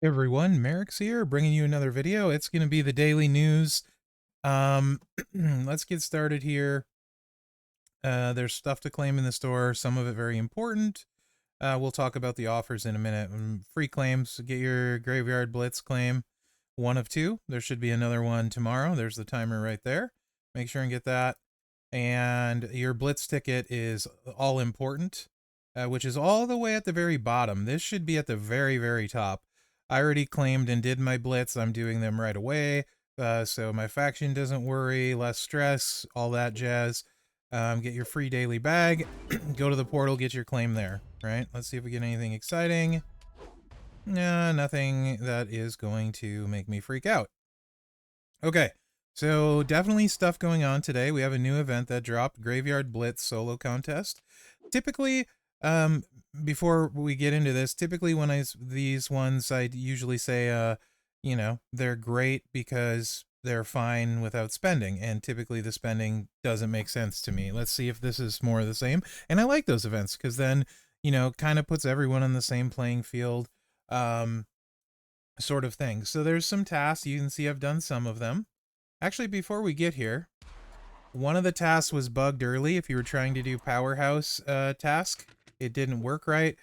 Hey everyone, Mherex here, bringing you another video. It's going to be the daily news. Let's get started here. There's stuff to claim in the store, some of it very important. We'll talk about the offers in a minute. Free claims, get your Graveyard Blitz claim, one of two. There should be another one tomorrow. There's the timer right there. Make sure and get that. And your Blitz ticket is all important, which is all the way at the very bottom. This should be at the very, very top. I already claimed and did my Blitz. I'm doing them right away. So my faction doesn't worry, less stress, all that jazz. Get your free daily bag, go to the portal, get your claim there, right? Let's see if we get anything exciting. Nah, nothing that is going to make me freak out. Okay, so definitely stuff going on today. We have a new event that dropped, Graveyard Blitz solo contest. Typically, before we get into this, typically when these ones, I usually say, you know, they're great because they're fine without spending, and typically the spending doesn't make sense to me. Let's see if this is more of the same. And I like those events because then, you know, kind of puts everyone on the same playing field, sort of thing. So there's some tasks. You can see I've done some of them. Actually, before we get here, one of the tasks was bugged early. If you were trying to do Powerhouse task, it didn't work right.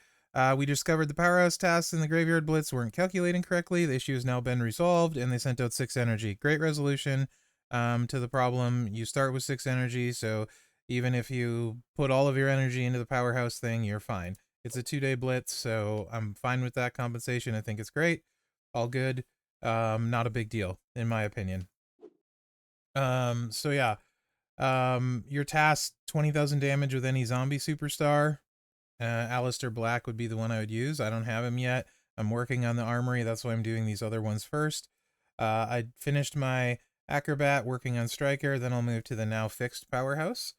We discovered the Powerhouse tasks in the Graveyard Blitz weren't calculating correctly. The issue has now been resolved, and they sent out 6 energy. Great resolution to the problem. You start with 6 energy, so even if you put all of your energy into the Powerhouse thing, you're fine. It's a 2-day Blitz, so I'm fine with that compensation. I think it's great. All good. Not a big deal, in my opinion. So yeah. Your task, 20,000 damage with any zombie superstar. Alistair Black would be the one I would use. I don't have him yet. I'm working on the armory. That's why I'm doing these other ones first. I finished my acrobat, working on striker. Then I'll move to the now fixed powerhouse.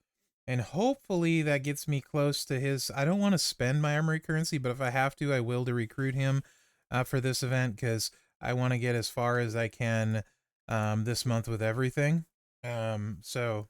And hopefully that gets me close to his... I don't want to spend my armory currency, but if I have to, I will to recruit him for this event, because I want to get as far as I can this month with everything. So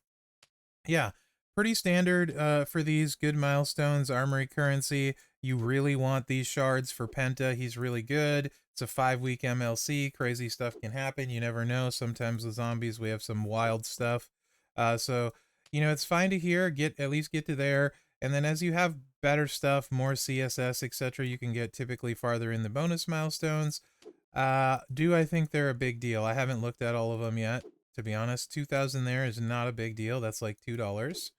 yeah, pretty standard for these good milestones. Armory currency, you really want these shards for Penta. He's really good. It's a 5-week MLC. Crazy stuff can happen. You never know. Sometimes with zombies, we have some wild stuff. So, you know, it's fine to hear. At least get to there. And then as you have better stuff, more CSS, etc., you can get typically farther in the bonus milestones. Do I think they're a big deal? I haven't looked at all of them yet, to be honest. 2,000 there is not a big deal. That's like $2.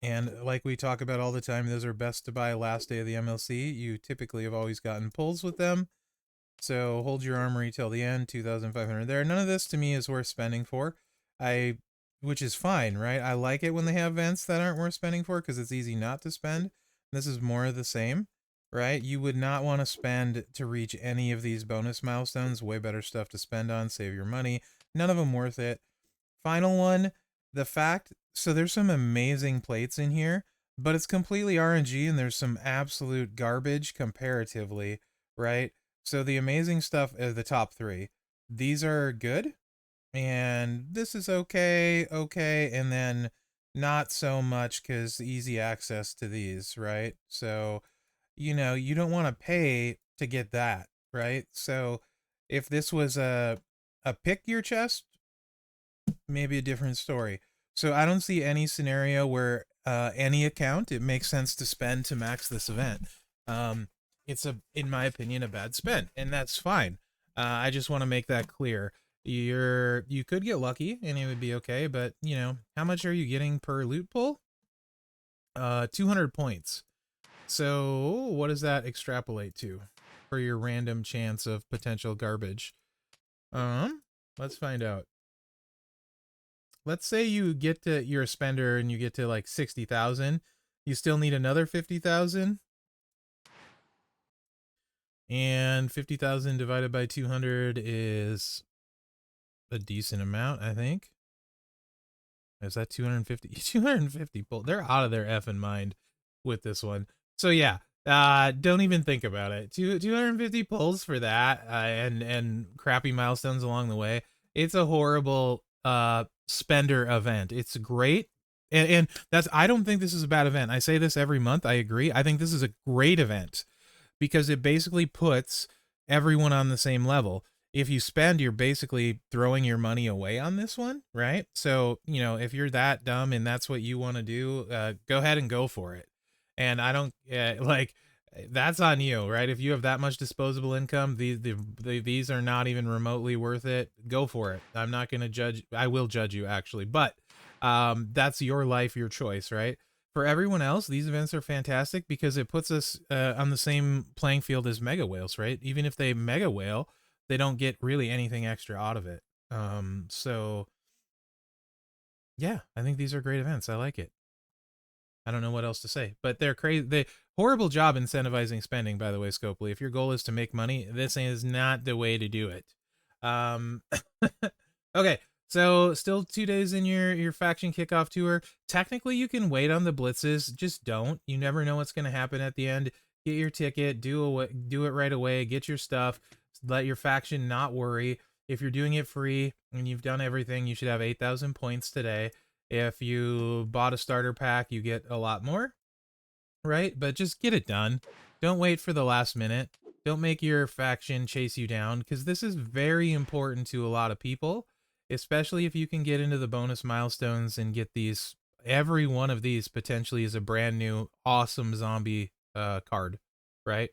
And like we talk about all the time, those are best to buy last day of the MLC. You typically have always gotten pulls with them. So hold your armory till the end, 2,500 there. None of this to me is worth spending for. Which is fine, right? I like it when they have events that aren't worth spending for because it's easy not to spend. This is more of the same, right? You would not want to spend to reach any of these bonus milestones. Way better stuff to spend on, save your money. None of them worth it. Final one, the fact, so there's some amazing plates in here, but it's completely RNG and there's some absolute garbage comparatively, right? So the amazing stuff is the top 3. These are good, and this is okay, and then not so much because easy access to these, right? So, you know, you don't want to pay to get that, right? So if this was a pick your chest, maybe a different story. So I don't see any scenario where any account it makes sense to spend to max this event. It's in my opinion, a bad spend, and that's fine. I just want to make that clear. You could get lucky and it would be okay, but you know, how much are you getting per loot pull? 200 points. So what does that extrapolate to for your random chance of potential garbage? Let's find out. Let's say you get to, you're a spender and you get to like 60,000. You still need another 50,000. And 50,000 divided by 200 is a decent amount, I think. Is that 250? 250 pull. They're out of their effing mind with this one. So yeah, don't even think about it. 250 pulls for that, and crappy milestones along the way. It's a horrible spender event. It's great, and that's, I don't think this is a bad event. I say this every month. I agree. I think this is a great event because it basically puts everyone on the same level. If you spend, you're basically throwing your money away on this one, right? So, you know, if you're that dumb and that's what you want to do, go ahead and go for it. And I don't like that's on you, right? If you have that much disposable income, these are not even remotely worth it. Go for it. I'm not going to judge. I will judge you actually, but that's your life, your choice, right? For everyone else, these events are fantastic because it puts us on the same playing field as mega whales, right? Even if they mega whale, they don't get really anything extra out of it. So yeah, I think these are great events. I like it. I don't know what else to say, but they're crazy. They horrible job incentivizing spending, by the way, Scopely. If your goal is to make money, this is not the way to do it. Okay, so still 2 days in your faction kickoff tour. Technically, you can wait on the blitzes. Just don't. You never know what's going to happen at the end. Get your ticket. Do it right away. Get your stuff. Let your faction not worry. If you're doing it free and you've done everything, you should have 8,000 points today. If you bought a starter pack, you get a lot more, right? But just get it done. Don't wait for the last minute. Don't make your faction chase you down, because this is very important to a lot of people, especially if you can get into the bonus milestones and get these. Every one of these potentially is a brand new awesome zombie card, right?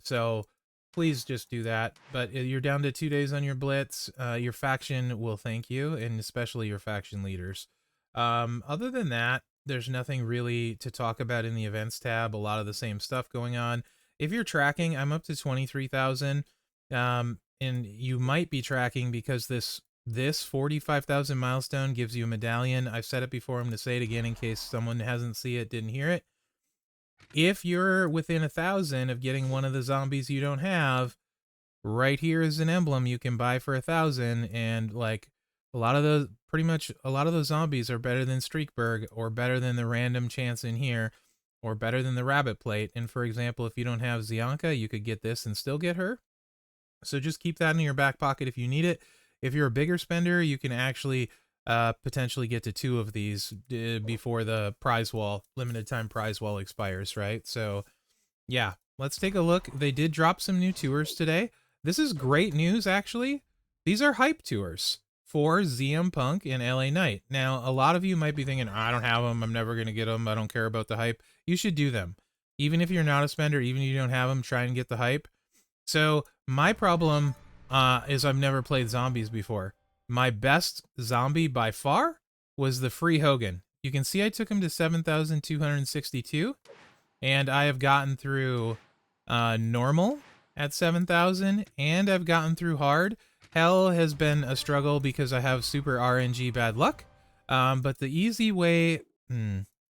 So please just do that. But you're down to 2 days on your blitz. Your faction will thank you, and especially your faction leaders. Other than that, there's nothing really to talk about in the events tab. A lot of the same stuff going on. If you're tracking, I'm up to 23,000. And you might be tracking because this 45,000 milestone gives you a medallion. I've said it before. I'm going to say it again in case someone hasn't seen it, didn't hear it. If you're within 1,000 of getting one of the zombies you don't have, right here is an emblem you can buy for 1,000, and like pretty much a lot of those zombies are better than Streakberg, or better than the random chance in here, or better than the rabbit plate. And for example, if you don't have Zianka, you could get this and still get her. So just keep that in your back pocket if you need it. If you're a bigger spender, you can actually potentially get to 2 of these before the prize wall, limited time prize wall expires, right? So yeah, let's take a look. They did drop some new tours today. This is great news, actually. These are hype tours for ZM Punk and LA Knight. Now, a lot of you might be thinking, I don't have them. I'm never going to get them. I don't care about the hype. You should do them. Even if you're not a spender, even if you don't have them, try and get the hype. So my problem is I've never played zombies before. My best zombie by far was the Free Hogan. You can see I took him to 7,262. And I have gotten through normal at 7,000, and I've gotten through hard. Hell has been a struggle because I have super RNG bad luck. But the easy way,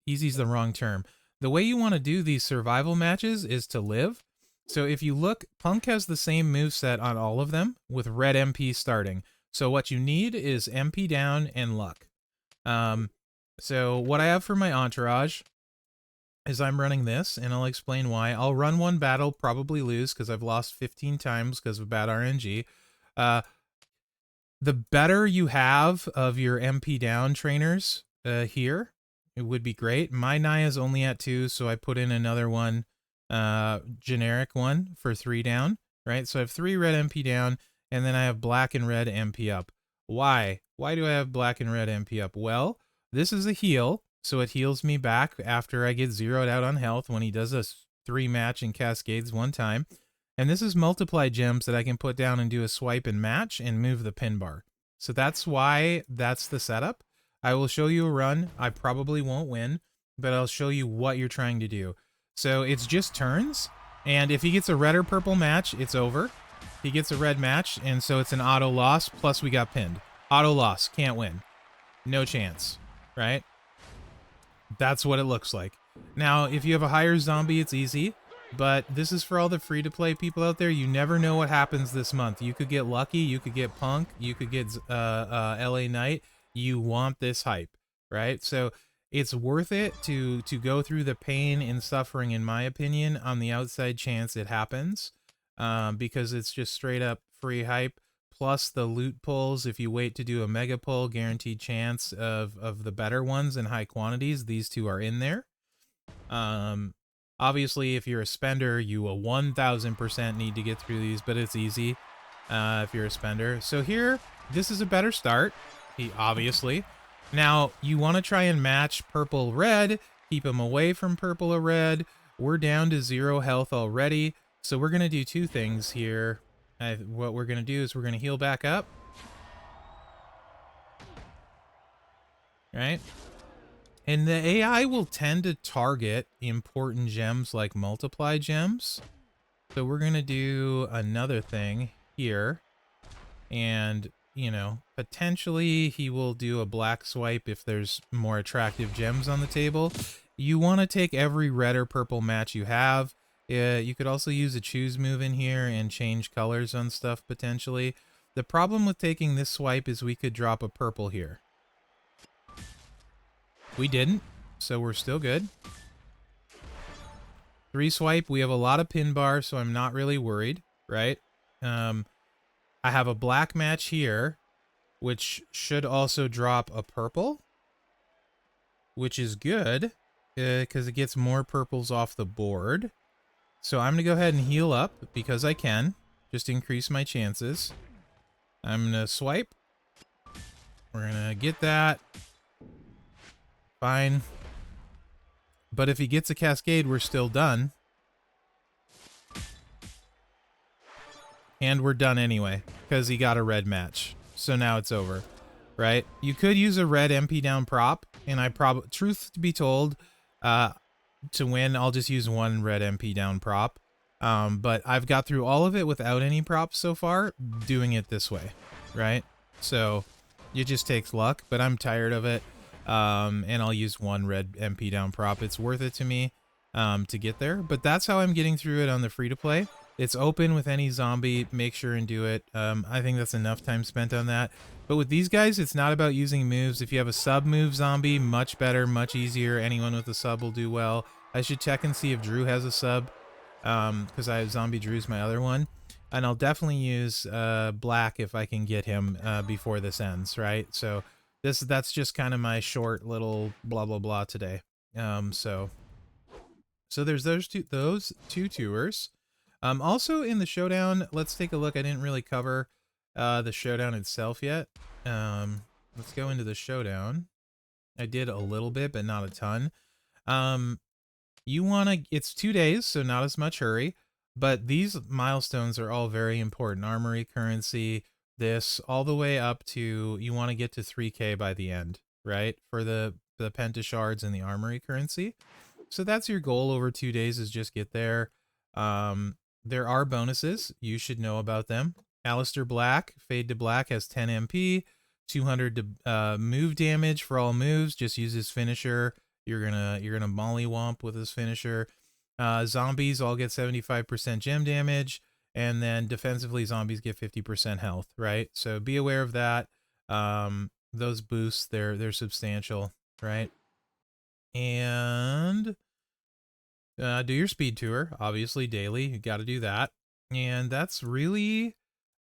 easy's the wrong term. The way you want to do these survival matches is to live. So if you look, Punk has the same moveset on all of them with red MP starting. So what you need is MP down and luck. So what I have for my entourage is I'm running this, and I'll explain why. I'll run one battle, probably lose because I've lost 15 times because of bad RNG. The better you have of your MP down trainers here, it would be great. My Naya's only at 2, so I put in another one, generic one for 3 down, right? So I have 3 red MP down, and then I have black and red MP up. Why? Why do I have black and red MP up? Well, this is a heal, so it heals me back after I get zeroed out on health when he does a 3 match and cascades 1 time. And this is multiply gems that I can put down and do a swipe and match and move the pin bar. So that's why that's the setup. I will show you a run. I probably won't win, but I'll show you what you're trying to do. So it's just turns, and if he gets a red or purple match, it's over. He gets a red match, and so it's an auto loss, plus we got pinned. Auto loss, can't win. No chance, right? That's what it looks like. Now, if you have a higher zombie, it's easy, but this is for all the free-to-play people out there. You never know what happens this month. You could get lucky, you could get Punk, you could get LA Knight. You want this hype, right? So it's worth it to go through the pain and suffering, in my opinion, on the outside chance it happens, because it's just straight up free hype, plus the loot pulls. If you wait to do a mega pull, guaranteed chance of the better ones in high quantities. These 2 are in there. Obviously, if you're a spender, you will 1000% need to get through these, but it's easy if you're a spender. So here, this is a better start, obviously. Now, you want to try and match purple-red, keep them away from purple or red. We're down to 0 health already, so we're going to do two things here. What we're going to do is we're going to heal back up. Right? And the AI will tend to target important gems like multiply gems. So we're going to do another thing here. And, you know, potentially he will do a black swipe if there's more attractive gems on the table. You want to take every red or purple match you have. You could also use a choose move in here and change colors on stuff potentially. The problem with taking this swipe is we could drop a purple here. We didn't, so we're still good. 3 swipe, we have a lot of pin bar, so I'm not really worried, right? I have a black match here, which should also drop a purple, which is good, because it gets more purples off the board. So I'm going to go ahead and heal up, because I can, just increase my chances. I'm going to swipe. We're going to get that. Fine. But if he gets a cascade, we're still done. And we're done anyway, because he got a red match. So now it's over, right? You could use a red MP down prop, and I probably, truth to be told, to win, I'll just use 1 red MP down prop. But I've got through all of it without any props so far, doing it this way, right? So it just takes luck, but I'm tired of it. And I'll use 1 red MP down prop. It's worth it to me to get there. But that's how I'm getting through it on the free-to-play. It's open with any zombie. Make sure and do it. I think that's enough time spent on that. But with these guys, it's not about using moves. If you have a sub-move zombie, much better, much easier. Anyone with a sub will do well. I should check and see if Drew has a sub, because I have Zombie Drew's my other one. And I'll definitely use Black if I can get him before this ends, right? So that's just kind of my short little blah blah blah today. So there's those two tours. Also in the showdown, let's take a look. I didn't really cover the showdown itself yet. Let's go into the showdown. I did a little bit, but not a ton. You want to, it's 2 days, so not as much hurry, but these milestones are all very important. Armory currency, this, all the way up to, you want to get to 3K by the end, right? For the penta shards and the armory currency. So that's your goal over 2 days, is just get there. There are bonuses. You should know about them. Alistair Black, Fade to Black, has 10 MP, 200 move damage for all moves. Just use his finisher. You're gonna mollywomp with his finisher. Zombies all get 75% gem damage, and then defensively zombies get 50% health, right? So be aware of that. Those boosts, they're substantial, right? And do your speed tour, obviously daily. You got to do that. And that's really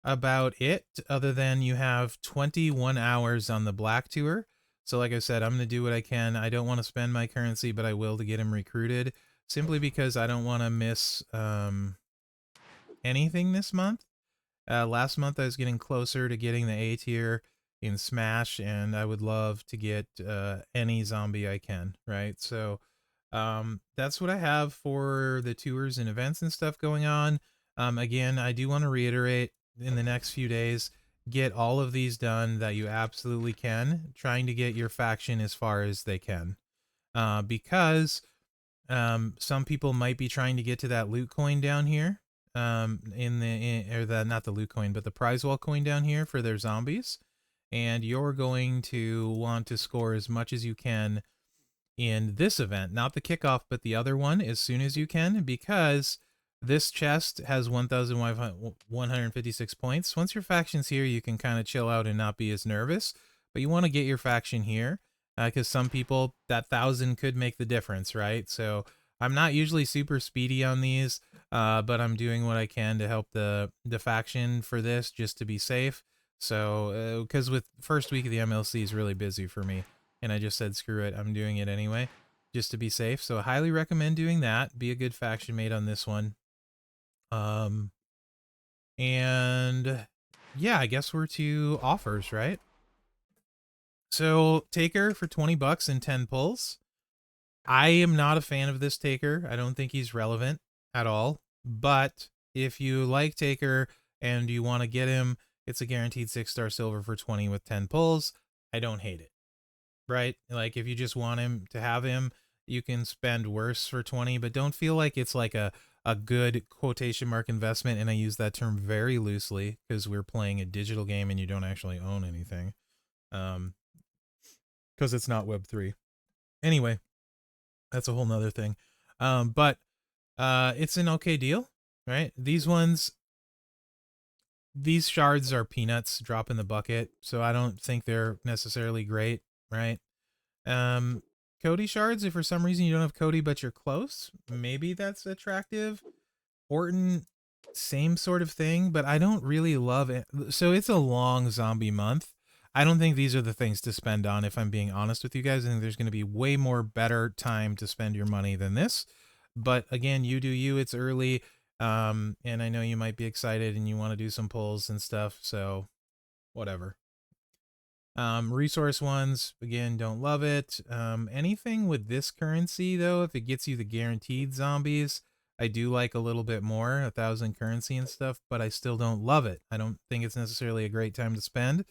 about it, other than you have 21 hours on the black tour. So like I said, I'm going to do what I can. I don't want to spend my currency, but I will to get him recruited, simply because I don't want to miss anything this month. Last month I was getting closer to getting the A tier in Smash, and I would love to get any zombie I can, right? So that's what I have for the tours and events and stuff going on. Again, I do want to reiterate, in the next few days, get all of these done that you absolutely can, trying to get your faction as far as they can. Because some people might be trying to get to that loot coin down here, not the loot coin, but the prize wall coin down here for their zombies. And you're going to want to score as much as you can in this event, not the kickoff, but the other one, as soon as you can, because this chest has 1,156 points. Once your faction's here, you can kind of chill out and not be as nervous, but you want to get your faction here, because some people, that 1,000 could make the difference, right? So I'm not usually super speedy on these, but I'm doing what I can to help the faction for this, just to be safe. So, because with first week of the MLC is really busy for me, and I just said, screw it, I'm doing it anyway. just to be safe. So I highly recommend doing that. Be a good faction mate on this one. And yeah, I guess we're to offers, right? So Taker for 20 bucks and 10 pulls. I am not a fan of this Taker. I don't think he's relevant at all. But if you like Taker and you want to get him, it's a guaranteed 6-star silver for 20 with 10 pulls. I don't hate it, right? Like if you just want him to have him, you can spend worse for 20, but don't feel like it's like a good quotation mark investment. And I use that term very loosely because we're playing a digital game and you don't actually own anything. Because it's not Web3. Anyway, that's a whole nother thing. But it's an okay deal, right? These shards are peanuts, drop in the bucket, so I don't think they're necessarily great, right? Cody shards, if for some reason you don't have Cody but you're close, maybe that's attractive. Orton, same sort of thing, but I don't really love it. So it's a long zombie month. I don't think these are the things to spend on, if I'm being honest with you guys. I think there's going to be way more better time to spend your money than this. But again, you do you. It's early, and I know you might be excited and you want to do some pulls and stuff, so whatever. Resource ones, again, don't love it. Anything with this currency, though, if it gets you the guaranteed zombies, I do like a little bit more, 1,000 currency and stuff, but I still don't love it. I don't think it's necessarily a great time to spend.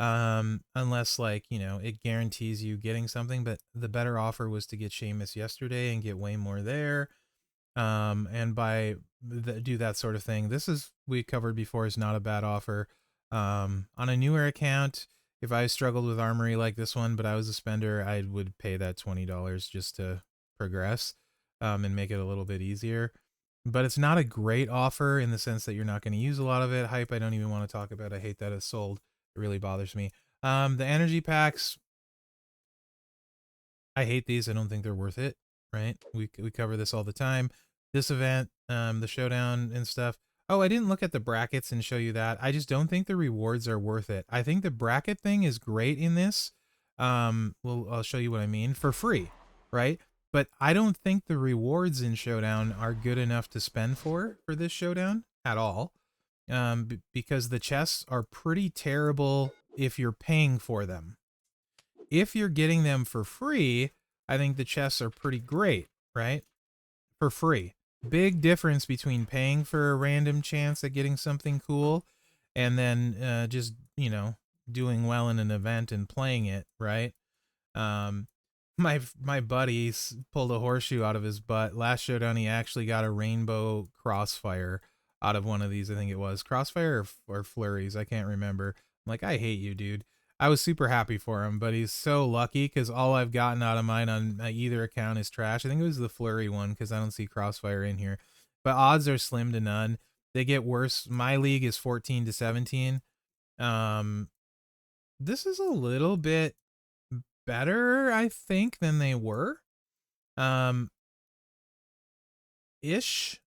Unless, like, you know, it guarantees you getting something, but the better offer was to get Seamus yesterday and get way more there. And do that sort of thing. This is, we covered before, is not a bad offer. On a newer account, if I struggled with armory like this one, but I was a spender, I would pay that $20 just to progress, and make it a little bit easier. But it's not a great offer in the sense that you're not going to use a lot of it. Hype, I don't even want to talk about. I hate that it's sold. It really bothers me. The energy packs, I hate these. I don't think they're worth it, right? We cover this all the time. This event, the showdown and stuff. Oh, I didn't look at the brackets and show you that. I just don't think the rewards are worth it. I think the bracket thing is great in this. Well, I'll show you what I mean. For free, right? But I don't think the rewards in Showdown are good enough to spend for this Showdown at all. Because the chests are pretty terrible if you're paying for them. If you're getting them for free, I think the chests are pretty great, right? For free. Big difference between paying for a random chance at getting something cool and then just, you know, doing well in an event and playing it, right? My buddy pulled a horseshoe out of his butt. Last showdown, he actually got a rainbow crossfire out of one of these. I think it was crossfire or flurries. I can't remember. I'm like, I hate you, dude. I was super happy for him, but he's so lucky because all I've gotten out of mine on either account is trash. I think it was the flurry one because I don't see crossfire in here. But odds are slim to none. They get worse. My league is 14 to 17. This is a little bit better, I think, than they were. Ish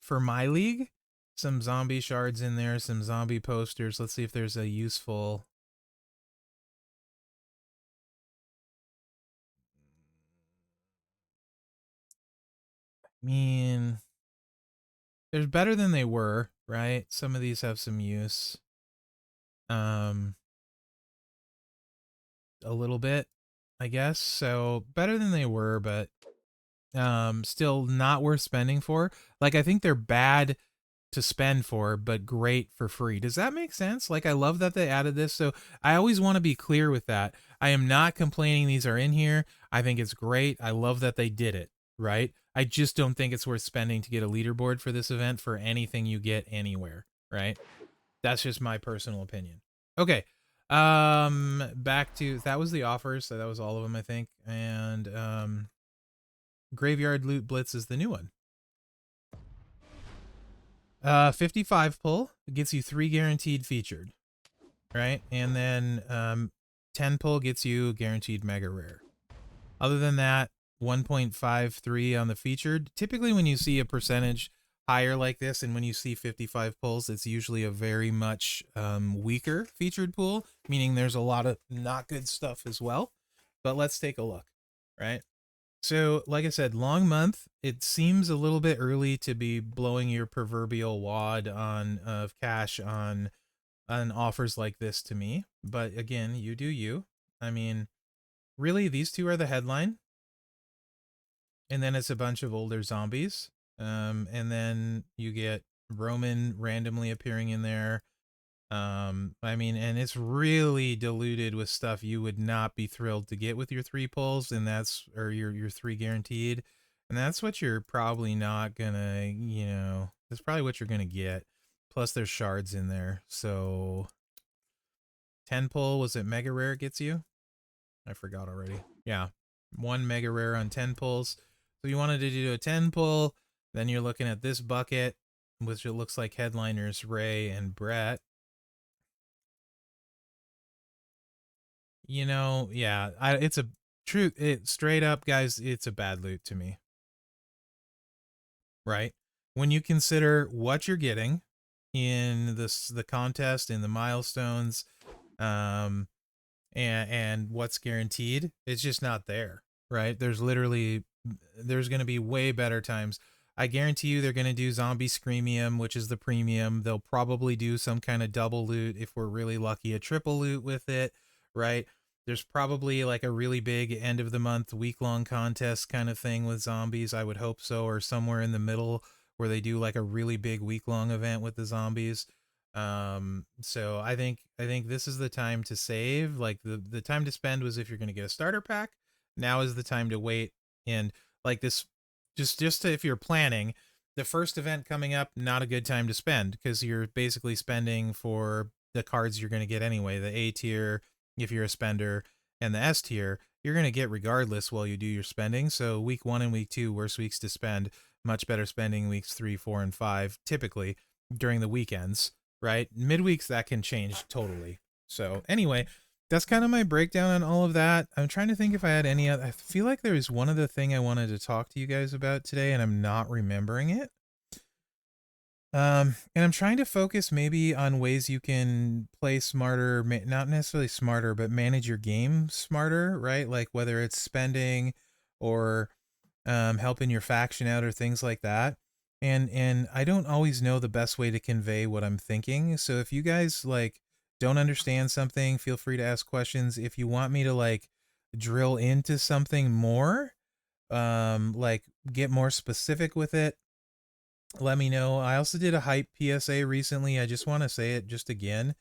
for my league. Some zombie shards in there, some zombie posters. Let's see if there's a useful. I mean, there's better than they were, right? Some of these have some use. A little bit, I guess. So better than they were, but still not worth spending for. Like, I think they're bad to spend for, but great for free. Does that make sense? Like, I love that they added this. So I always want to be clear with that. I am not complaining these are in here. I think it's great. I love that they did it, right? I just don't think it's worth spending to get a leaderboard for this event for anything you get anywhere, right? That's just my personal opinion. Okay. Back to, that was the offers. So that was all of them, I think. And Graveyard Loot Blitz is the new one. 55 pull gets you 3 guaranteed featured, right? And then 10 pull gets you guaranteed mega rare. Other than that, 1.53 on the featured. Typically when you see a percentage higher like this and when you see 55 pulls, it's usually a very much weaker featured pool, meaning there's a lot of not good stuff as well. But let's take a look, right? So, like I said, long month. It seems a little bit early to be blowing your proverbial wad on of cash on offers like this to me. But again, you do you. I mean, really, these two are the headline, and then it's a bunch of older zombies. And then you get Roman randomly appearing in there. I mean, and it's really diluted with stuff you would not be thrilled to get with your 3 pulls, and that's, or your 3 guaranteed. And that's what you're probably not gonna, that's probably what you're gonna get. Plus there's shards in there. So 10 pull, was it mega rare it gets you? I forgot already. Yeah. 1 mega rare on 10 pulls. So you wanted to do a 10 pull, then you're looking at this bucket, which it looks like headliners Ray and Brett. Yeah, it's a truth. It straight up, guys, it's a bad loot to me, right? When you consider what you're getting in the contest, in the milestones, um, and what's guaranteed, it's just not there, right? There's going to be way better times. I guarantee you they're going to do Zombie Screamium, which is the premium. They'll probably do some kind of double loot if we're really lucky, a triple loot with it, right? There's probably like a really big end of the month, week-long contest kind of thing with zombies. I would hope so, or somewhere in the middle where they do like a really big week-long event with the zombies. So I think this is the time to save. Like the time to spend was if you're going to get a starter pack. Now is the time to wait. And like this, just if you're planning the first event coming up, not a good time to spend, because you're basically spending for the cards you're going to get anyway. The A tier, if you're a spender, and the S tier, you're going to get regardless while you do your spending. So week 1 and week 2, worst weeks to spend. Much better spending weeks 3, 4, and 5, typically during the weekends, right? Midweeks, that can change totally. So anyway, that's kind of my breakdown on all of that. I'm trying to think if I had any other. I feel like there was one other thing I wanted to talk to you guys about today, and I'm not remembering it. And I'm trying to focus maybe on ways you can play smarter, not necessarily smarter, but manage your game smarter, right? Like whether it's spending or helping your faction out or things like that. And I don't always know the best way to convey what I'm thinking. So if you guys like don't understand something, feel free to ask questions. If you want me to like drill into something more, like get more specific with it, let me know. I also did a hype PSA recently. I just want to say it just again.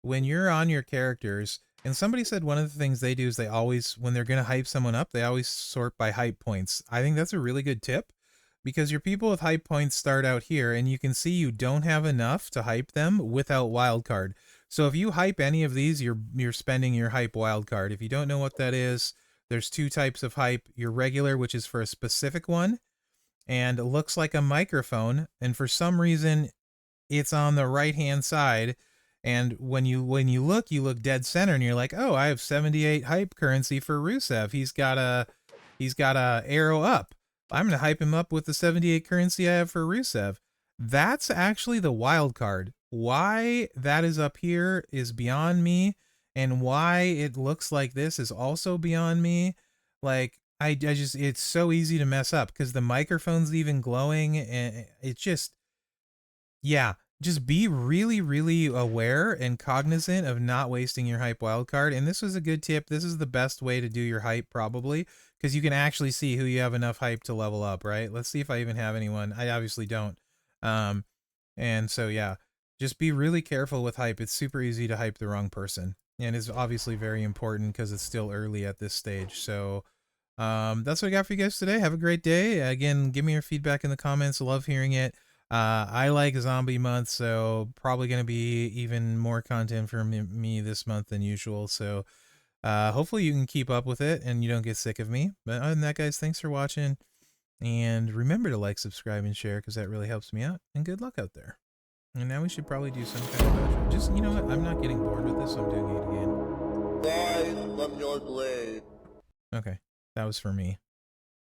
When you're on your characters, and somebody said one of the things they do is they always, when they're going to hype someone up, they always sort by hype points. I think that's a really good tip, because your people with hype points start out here, and you can see you don't have enough to hype them without wildcard. So if you hype any of these, you're spending your hype wildcard. If you don't know what that is, there's 2 types of hype. Your regular, which is for a specific one, and it looks like a microphone, and for some reason it's on the right hand side, and when you look dead center, and you're like, oh, I have 78 hype currency for Rusev. He's got a arrow up. I'm gonna hype him up with the 78 currency I have for Rusev. That's actually the wild card. Why that is up here is beyond me, and why it looks like this is also beyond me. Like I just, it's so easy to mess up because the microphone's even glowing, and it's just, yeah, just be really, really aware and cognizant of not wasting your hype wildcard. And this was a good tip. This is the best way to do your hype, probably, because you can actually see who you have enough hype to level up, right? Let's see if I even have anyone. I obviously don't. And so, yeah, just be really careful with hype. It's super easy to hype the wrong person, and it's obviously very important because it's still early at this stage. So, that's what I got for you guys today. Have a great day. Again, give me your feedback in the comments. Love hearing it. I like zombie month, so probably going to be even more content for me this month than usual. So hopefully you can keep up with it and you don't get sick of me. But other than that, guys, thanks for watching. And remember to like, subscribe, and share, because that really helps me out. And good luck out there. And now we should probably do some kind of outro. Just, you know what? I'm not getting bored with this, so I'm doing it again. Rise from your grave. Okay. That was for me.